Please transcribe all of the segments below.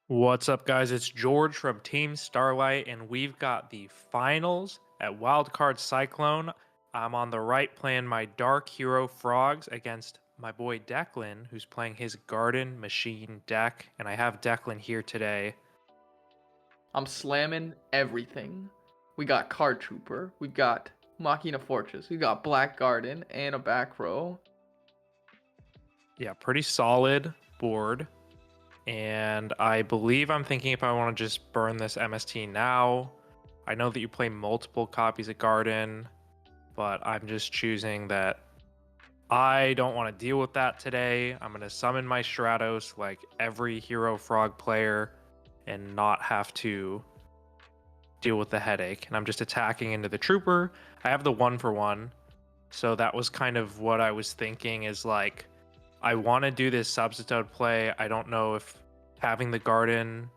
What's up, guys? It's George from Team Starlight, and we've got the finals at WildCardCyclone. I'm on the right playing my Dark Hero Frogs against my boy Declan, who's playing his Garden Machine deck, and I have Declan here today. I'm slamming everything. We got Card Trooper, we got Machina Fortress, we got Black Garden, and a back row. Yeah, pretty solid board, and I believe I'm thinking if I want to just burn this MST now. I know that you play multiple copies of Garden, but I'm just choosing that I don't want to deal with that today. I'm going to summon my Stratos like every Hero Frog player and not have to deal with the headache. And I'm just attacking into the Trooper. I have the 1-for-1. So that was kind of what I was thinking is like, I want to do this substitute play. I don't know if having the Garden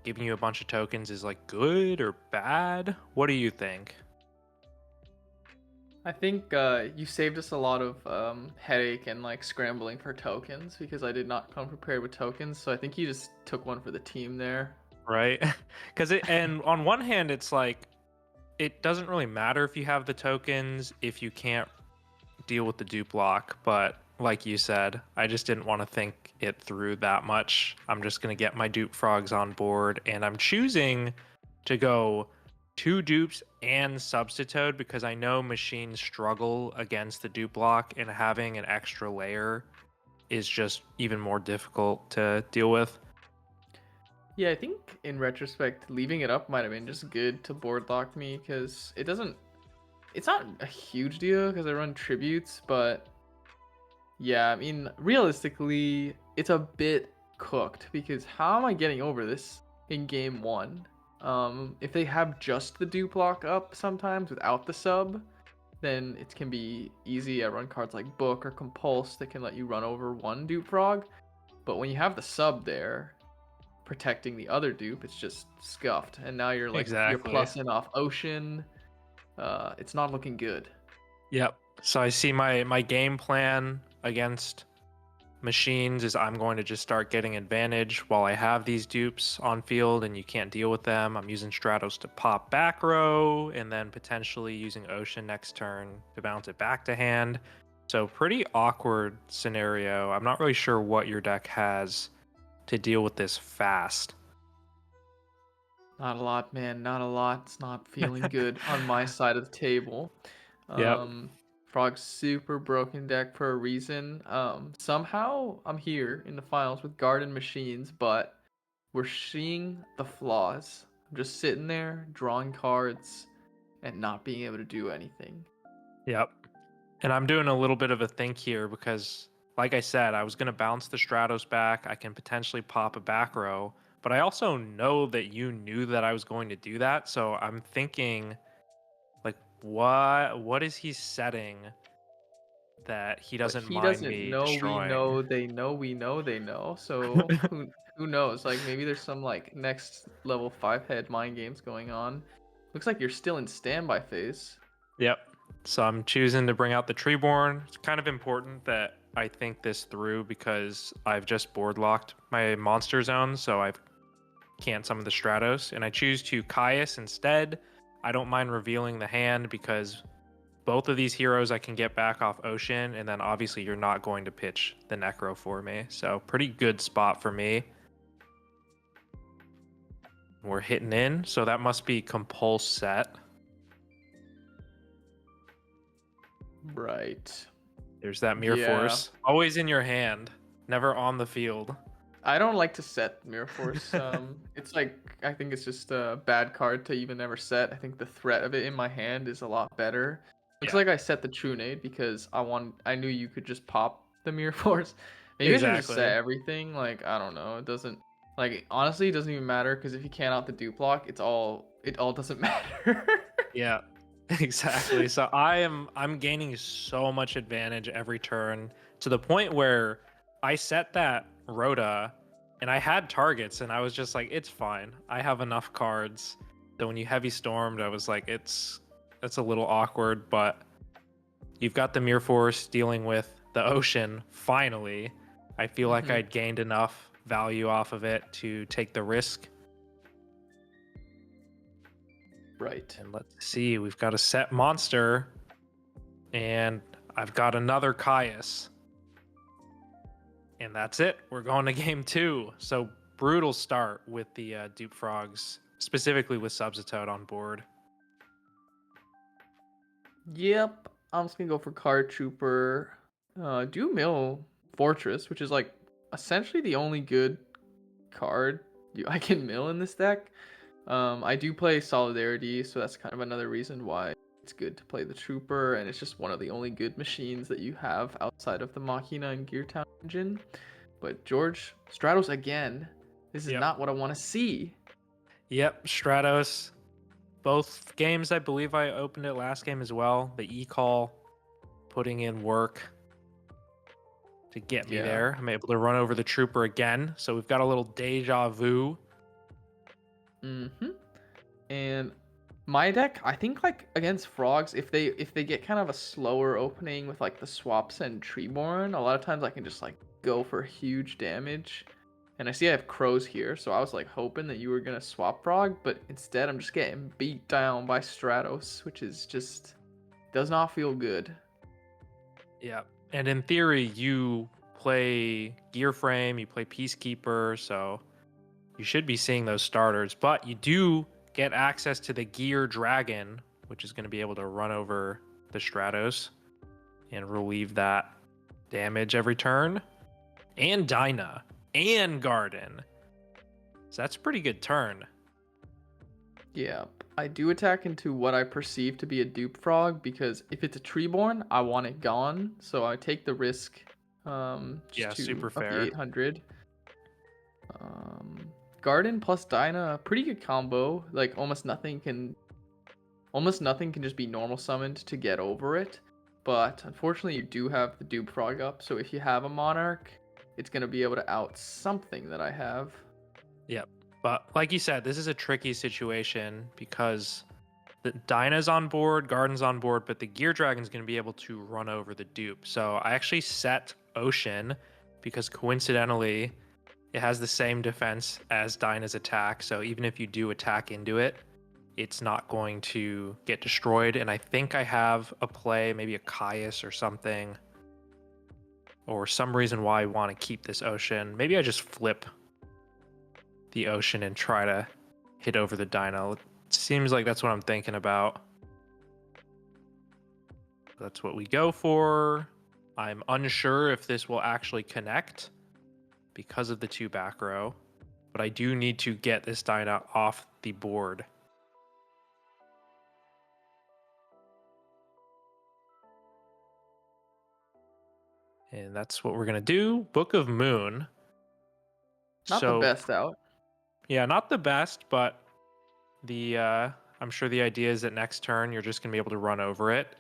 giving you a bunch of tokens is like good or bad. What do you think? I think you saved us a lot of headache and like scrambling for tokens because I did not come prepared with tokens. So I think you just took one for the team there. Right? Because and on one hand, it's like it doesn't really matter if you have the tokens if you can't deal with the dupe block. But like you said, I just didn't want to think it through that much. I'm just going to get my dupe frogs on board, and I'm choosing to go two dupes and substitute because I know machines struggle against the dupe block, and having an extra layer is just even more difficult to deal with. Yeah, I think in retrospect, leaving it up might have been just good to board lock me because it doesn't. It's not a huge deal because I run tributes, but yeah, I mean, realistically, it's a bit cooked because how am I getting over this in game one? If they have just the dupe block up sometimes without the sub, then it can be easy. I run cards like Book or Compulse that can let you run over one dupe frog. But when you have the sub there protecting the other dupe, it's just scuffed. And now you're Exactly. plussing off Ocean. It's not looking good. Yep. So I see my game plan against machines is I'm going to just start getting advantage while I have these dupes on field and you can't deal with them. I'm using Stratos to pop back row and then potentially using Ocean next turn to bounce it back to hand. So pretty awkward scenario. I'm not really sure what your deck has to deal with this fast. Not a lot, man. Not a lot. It's not feeling good on my side of the table. Yep. Um, Frog's super broken deck for a reason. Somehow I'm here in the finals with Garden Machines, but we're seeing the flaws. I'm just sitting there drawing cards and not being able to do anything. Yep. And I'm doing a little bit of a think here because, like I said, I was going to bounce the Stratos back. I can potentially pop a back row, but I also know that you knew that I was going to do that. So I'm thinking, like, what is he setting that he But doesn't he mind doesn't me know we destroying? know they know we know they know. So who knows? Like maybe there's some like next level 5 head mind games going on. Looks like you're still in standby phase. Yep. So I'm choosing to bring out the Treeborn. It's kind of important that I think this through because I've just board locked my monster zone, so I've can't summon the Stratos, and I choose to Caius instead. I don't mind revealing the hand because both of these heroes I can get back off Ocean, and then obviously you're not going to pitch the Necro for me. So pretty good spot for me. We're hitting in, so that must be Compulse set. Right. There's that Mirror Yeah. Force. Always in your hand, never on the field. I don't like to set Mirror Force. It's like I think it's just a bad card to even ever set. I think the threat of it in my hand is a lot better. Looks Yeah, like I set the Trunade because I knew you could just pop the Mirror Force. Maybe I should just set exactly. everything. Like I don't know. It doesn't like honestly it doesn't even matter because if you can't out the dupe block, it all doesn't matter. Yeah, exactly. So I'm gaining so much advantage every turn to the point where I set that Rhoda and I had targets and I was just like, it's fine. I have enough cards. So when you heavy stormed, I was like, it's a little awkward, but you've got the Mirror Force dealing with the ocean finally. I feel like hmm I'd gained enough value off of it to take the risk. Right. And let's see, we've got a set monster, and I've got another Caius. And that's it. We're going to game 2. So brutal start with the Dupe Frogs, specifically with Subzitote on board. Yep. I'm just gonna go for Card Trooper. Do mill Fortress, which is like essentially the only good card I can mill in this deck. I do play Solidarity, so that's kind of another reason why it's good to play the Trooper, and it's just one of the only good machines that you have outside of the Machina and Geartown engine. But George, Stratos again. This is not what I want to see. Yep, Stratos. Both games, I believe I opened it last game as well. The E-Call, putting in work to get me there. I'm able to run over the Trooper again, so we've got a little deja vu. And my deck, I think like against Frogs, if they get kind of a slower opening with like the swaps and Treeborn, a lot of times I can just like go for huge damage. And I see I have Crows here, so I was like hoping that you were gonna swap Frog, but instead I'm just getting beat down by Stratos, which is just does not feel good. Yeah, and in theory, you play Gear Frame, you play Peacekeeper, so you should be seeing those starters, but you do get access to the Gear Dragon, which is going to be able to run over the Stratos and relieve that damage every turn. And Dyna. And Garden. So that's a pretty good turn. Yeah, I do attack into what I perceive to be a dupe frog, because if it's a Treeborn, I want it gone. So I take the risk Super fair. the 800. Garden plus Dyna, pretty good combo. Like almost nothing can just be normal summoned to get over it. But unfortunately, you do have the dupe frog up. So if you have a Monarch, it's going to be able to out something that I have. Yep. But like you said, this is a tricky situation because the Dyna's on board, Garden's on board, but the Gear Dragon's going to be able to run over the dupe. So I actually set Ocean because coincidentally, it has the same defense as Dyna's attack. So even if you do attack into it, it's not going to get destroyed. And I think I have a play, maybe a Caius or something, or some reason why I want to keep this Ocean. Maybe I just flip the Ocean and try to hit over the Dyna. It seems like that's what I'm thinking about. That's what we go for. I'm unsure if this will actually connect because of the 2 back row, but I do need to get this Dyna off the board. And that's what we're going to do. Book of Moon. Not the best out. Yeah, not the best, but the I'm sure the idea is that next turn you're just going to be able to run over it.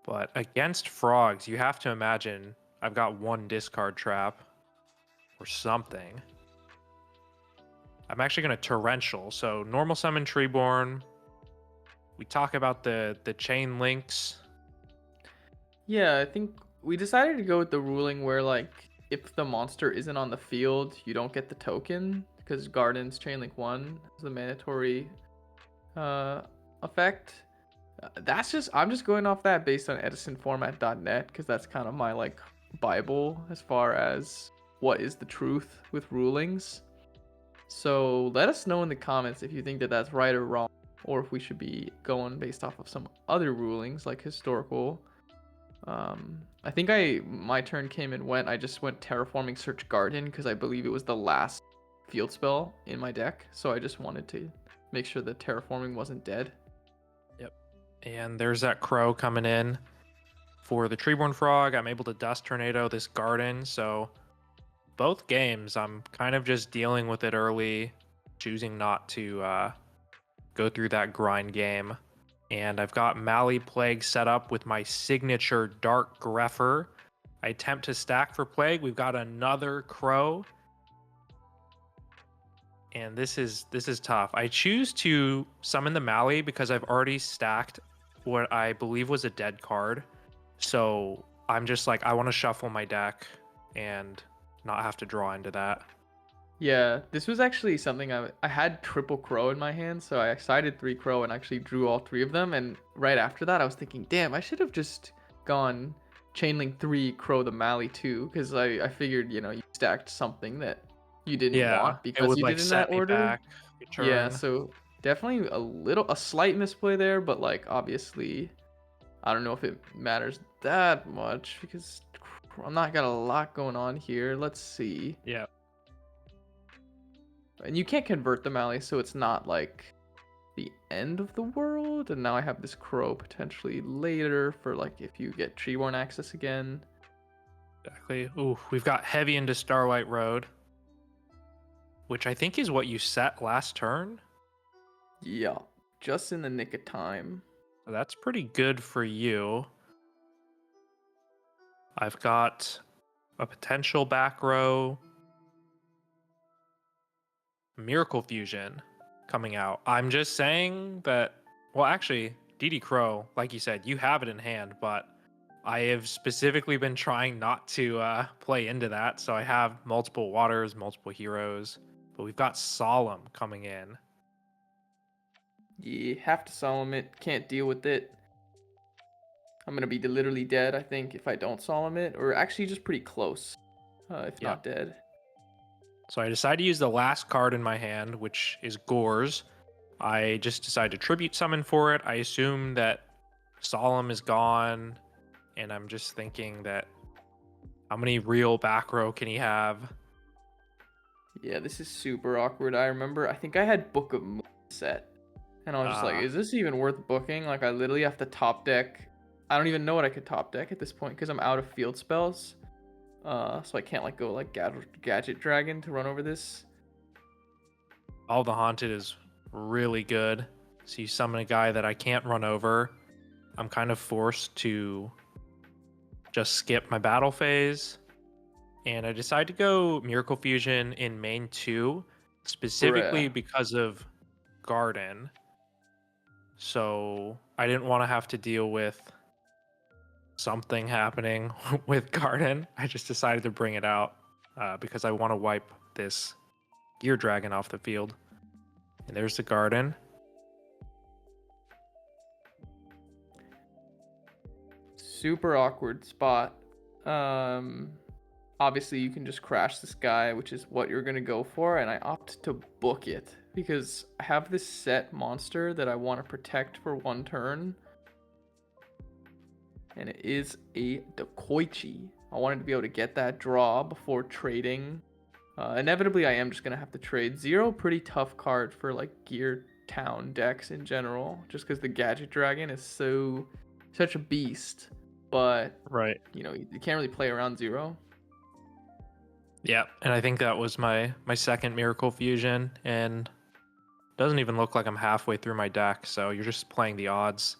But against Frogs, you have to imagine I've got 1 discard trap or something. I'm actually going to Torrential. So normal summon Treeborn. We talk about the chain links. Yeah, I think we decided to go with the ruling where like if the monster isn't on the field, you don't get the token, because Garden's Chain Link 1 is the mandatory effect. I'm just going off that based on EdisonFormat.net, because that's kind of my like Bible as far as what is the truth with rulings. So let us know in the comments if you think that that's right or wrong, or if we should be going based off of some other rulings like historical. I think my turn came and went. I just went Terraforming Search Garden because I believe it was the last field spell in my deck. So I just wanted to make sure that Terraforming wasn't dead. Yep. And there's that Crow coming in for the Treeborn Frog. I'm able to Dust Tornado this Garden. So both games, I'm kind of just dealing with it early, choosing not to go through that grind game. And I've got Mali Plague set up with my signature Dark Greffer. I attempt to stack for Plague. We've got another Crow. And this is tough. I choose to summon the Mali because I've already stacked what I believe was a dead card. So I'm just like, I want to shuffle my deck and not have to draw into that. Yeah, this was actually something I had triple crow in my hand, so I sided 3 crow and actually drew all 3 of them. And right after that, I was thinking, damn, I should have just gone chain link 3 crow the Mali too, because I figured, you stacked something that you didn't Yeah, want it because would you like did in that set me order. back a Yeah, turn. so definitely a slight misplay there, but like obviously, I don't know if it matters that much because I'm not got a lot going on here. Let's see. Yeah. And you can't convert the Mali, so it's not like the end of the world. And now I have this crow potentially later for like if you get Treeborn access again. Exactly. Ooh, we've got heavy into Starlight Road, which I think is what you set last turn. Yeah, just in the nick of time. So that's pretty good for you. I've got a potential back row Miracle Fusion coming out. I'm just saying that, well, actually, DD Crow, like you said, you have it in hand, but I have specifically been trying not to play into that. So I have multiple waters, multiple heroes, but we've got Solemn coming in. You have to solemn it. Can't deal with it. I'm gonna be literally dead, I think, if I don't solemn it, or actually just pretty close, if Yeah. not dead. So I decided to use the last card in my hand, which is Gores. I just decided to tribute summon for it. I assume that Solemn is gone, and I'm just thinking that how many real back row can he have? Yeah, this is super awkward. I remember, I think I had Book of Moon set, and I was just like, Uh, is this even worth booking? Like, I literally have to top deck. I don't even know what I could top deck at this point because I'm out of field spells. So I can't like go like Gadget Dragon to run over this. all the Haunted is really good. So you summon a guy that I can't run over. I'm kind of forced to just skip my battle phase. And I decided to go Miracle Fusion in main 2, specifically Bruh. because of Garden. So I didn't want to have to deal with something happening with Garden. I just decided to bring it out because I want to wipe this Gear Dragon off the field. And there's the Garden. Super awkward spot. Obviously you can just crash this guy, which is what you're gonna go for, and I opt to book it because I have this set monster that I want to protect for 1 turn, and it is a Dekoichi. I wanted to be able to get that draw before trading. Inevitably, I am just gonna have to trade. 0, pretty tough card for like Gear Town decks in general, just because the Gadget Dragon is such a beast. But Right. you can't really play around 0. Yeah, and I think that was my second Miracle Fusion, and doesn't even look like I'm halfway through my deck, so you're just playing the odds.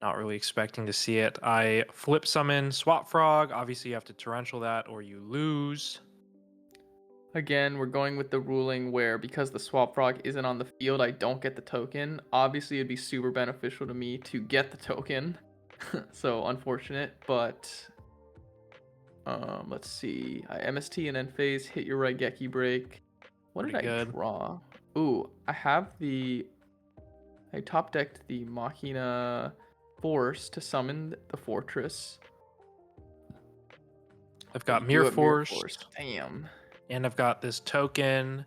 Not really expecting to see it. I flip summon Swap Frog. Obviously, you have to torrential that or you lose. Again, we're going with the ruling where because the Swap Frog isn't on the field, I don't get the token. Obviously, it'd be super beneficial to me to get the token. So unfortunate, but let's see. I MST and end phase, hit your right Geki break. What Pretty did I good. draw? Ooh, I top decked the Machina Force to summon the Fortress. I've But got you do Mirror have Mirror Force, Damn. and I've got this token.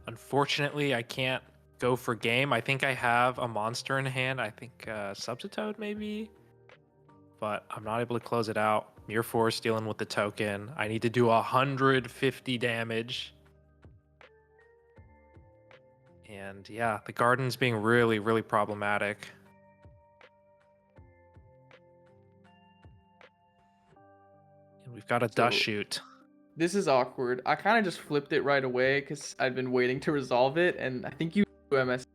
Unfortunately, I can't go for game. I think I have a monster in hand. I think Subsitoad maybe, but I'm not able to close it out. Mirror Force dealing with the token. I need to do 150 damage. And yeah, the garden's being really, really problematic. And we've got a dust So shoot. this is awkward. I kind of just flipped it right away because I'd been waiting to resolve it, and I think you MS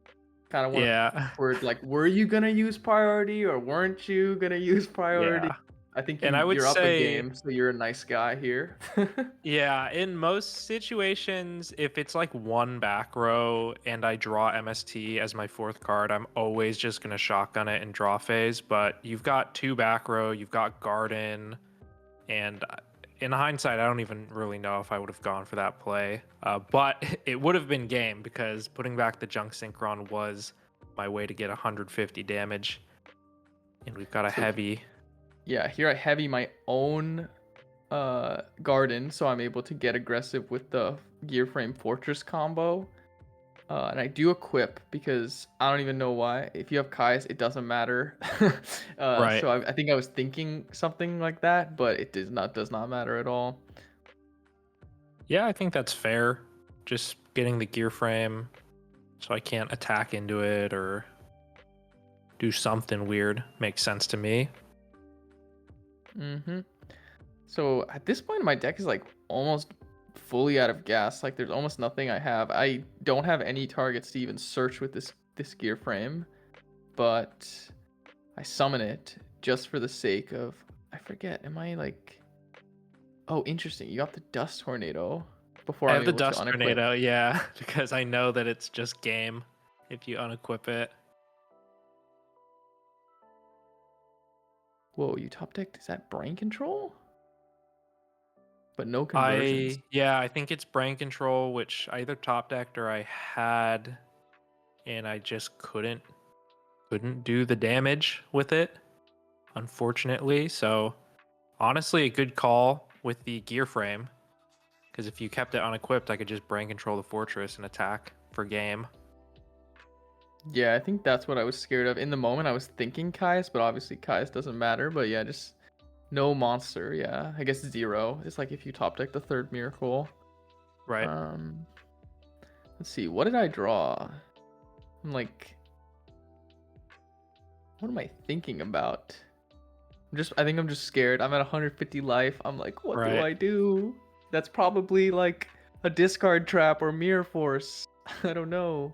kind of want Yeah. word like, were you gonna use priority or weren't you gonna use priority? Yeah. I think And I would you're up a say, game, so you're a nice guy here. yeah, in most situations, if it's like one back row and I draw MST as my 4th card, I'm always just going to shotgun it and draw phase. But you've got 2 back row, you've got Garden. And in hindsight, I don't even really know if I would have gone for that play. But it would have been game because putting back the Junk Synchron was my way to get 150 damage. And we've got a So heavy. yeah, here I heavy my own garden, so I'm able to get aggressive with the Gear Frame Fortress combo. And I do equip because I don't even know why. If you have Kai's, it doesn't matter. Right. So I think I was thinking something like that, but it does not matter at all. Yeah, I think that's fair. Just getting the gear frame so I can't attack into it or do something weird makes sense to me. Mm-hmm. So at this point, my deck is like almost fully out of gas. Like there's almost nothing I have. I don't have any targets to even search with this gear frame, but I summon it just for the sake of, I forget. Am I like? Oh, interesting. You got the Dust Tornado before I I'm have the able to Dust unequip. Tornado, yeah, because I know that it's just game if you unequip it. Whoa, you top decked? Is that Brain Control? But no conversions. I think it's brain control, which I either top decked or I had, and I just couldn't do the damage with it, unfortunately. So honestly, a good call with the gear frame, because if you kept it unequipped, I could just brain control the fortress and attack for game. Yeah, I think that's what I was scared of. In the moment, I was thinking Caius, but obviously Caius doesn't matter. But yeah, just no monster. Yeah, I guess 0. It's like if you top deck the third miracle. Right. Um, let's see. What did I draw? I'm like, what am I thinking about? I think I'm just scared. I'm at 150 life. I'm like, what do Right. I do? That's probably like a discard trap or mirror force. I don't know.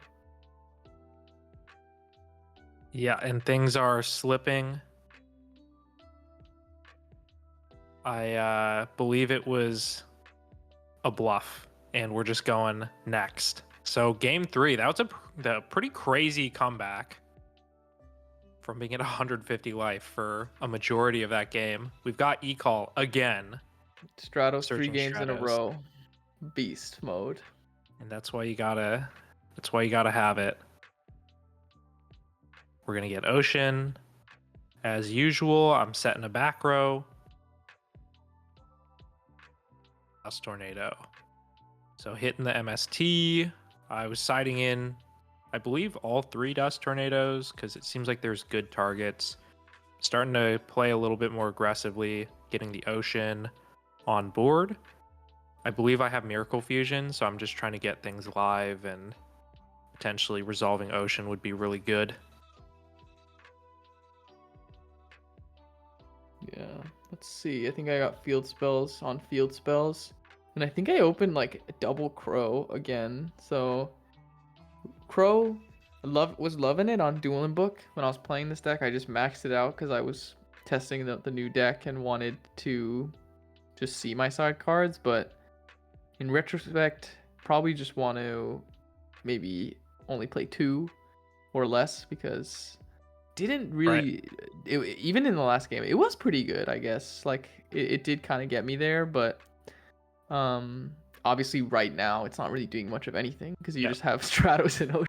Yeah, and things are slipping. I believe it was a bluff, and we're just going next. So game 3, that was the pretty crazy comeback from being at 150 life for a majority of that game. We've got E-Call again, Stratos 3 searching games in a Stratos, row. Beast mode. and that's why you gotta have it. We're gonna get Ocean as usual. I'm setting a back row. Dust Tornado. So hitting the MST. I was siding in, I believe, all 3 Dust Tornadoes because it seems like there's good targets. Starting to play a little bit more aggressively, getting the Ocean on board. I believe I have Miracle Fusion, so I'm just trying to get things live, and potentially resolving Ocean would be really good. Yeah. Let's see. I think I got field spells on field spells. And I think I opened like a double Crow again. So Crow was loving it on Dueling Book when I was playing this deck. I just maxed it out because I was testing the new deck and wanted to just see my side cards. But in retrospect, probably just want to maybe only play 2 or less because didn't Right. really even in the last game it was pretty good, I guess. Like it did kind of get me there, but obviously right now it's not really doing much of anything because you Yeah. just have Stratos and Ocean.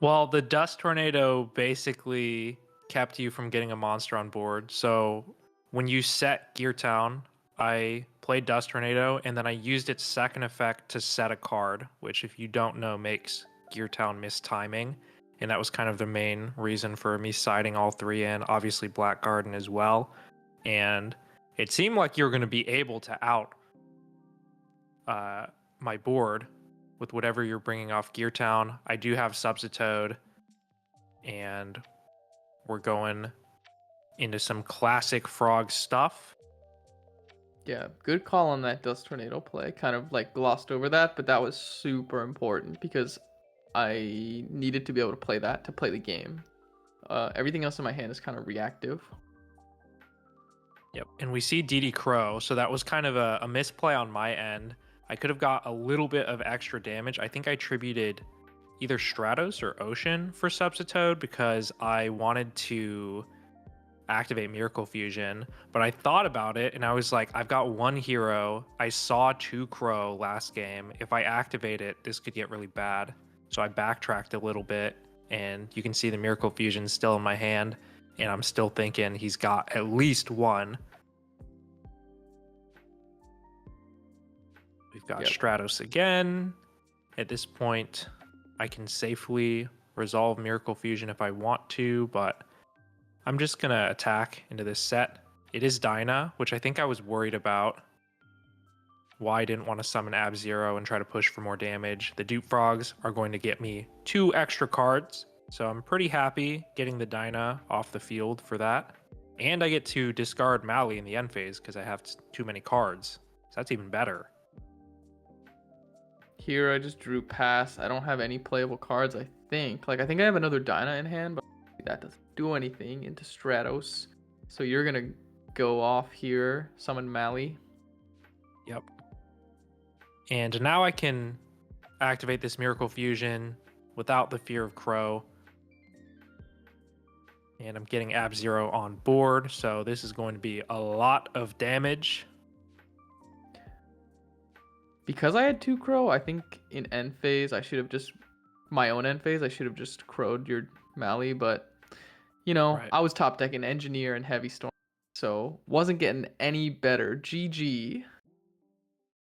Well, the Dust Tornado basically kept you from getting a monster on board. So when you set Gear Town, I played Dust Tornado, and then I used its second effect to set a card, which, if you don't know, makes Gear Town miss timing. And that was kind of the main reason for me siding all 3 in, obviously Black Garden as well. And it seemed like you were going to be able to out my board with whatever you're bringing off Gear Town. I do have Subsitoad, and we're going into some classic frog stuff. Yeah, good call on that Dust Tornado play. Kind of like glossed over that, but that was super important because I needed to be able to play that to play the game. Everything else in my hand is kind of reactive. Yep. And we see DD Crow, so that was kind of a misplay on my end. I could have got a little bit of extra damage. I think I attributed either Stratos or Ocean for Subsitoad because I wanted to activate Miracle Fusion, but I thought about it and I was like, I've got one hero. I saw 2 Crow last game. If I activate it, this could get really bad. So I backtracked a little bit, and you can see the Miracle Fusion still in my hand, and I'm still thinking he's got at least one. We've got Stratos again. At this point, I can safely resolve Miracle Fusion if I want to, but I'm just going to attack into this set. It is Dyna, which I think I was worried about. Why I didn't want to summon Ab-Zero and try to push for more damage. The Dupe Frogs are going to get me 2 extra cards, so I'm pretty happy getting the Dyna off the field for that. And I get to discard Mally in the end phase because I have too many cards. So that's even better. Here I just drew pass. I don't have any playable cards, I think. Like, I think I have another Dyna in hand, but that doesn't do anything into Stratos. So you're going to go off here, summon Mally. Yep. And now I can activate this Miracle Fusion without the fear of Crow. And I'm getting Ab-Zero on board, so this is going to be a lot of damage. Because I had 2 Crow, I think in end phase I should have just... My own end phase, I should have just crowed your Mally, but... You know, Right. I was top decking Engineer and Heavy Storm, so wasn't getting any better. GG.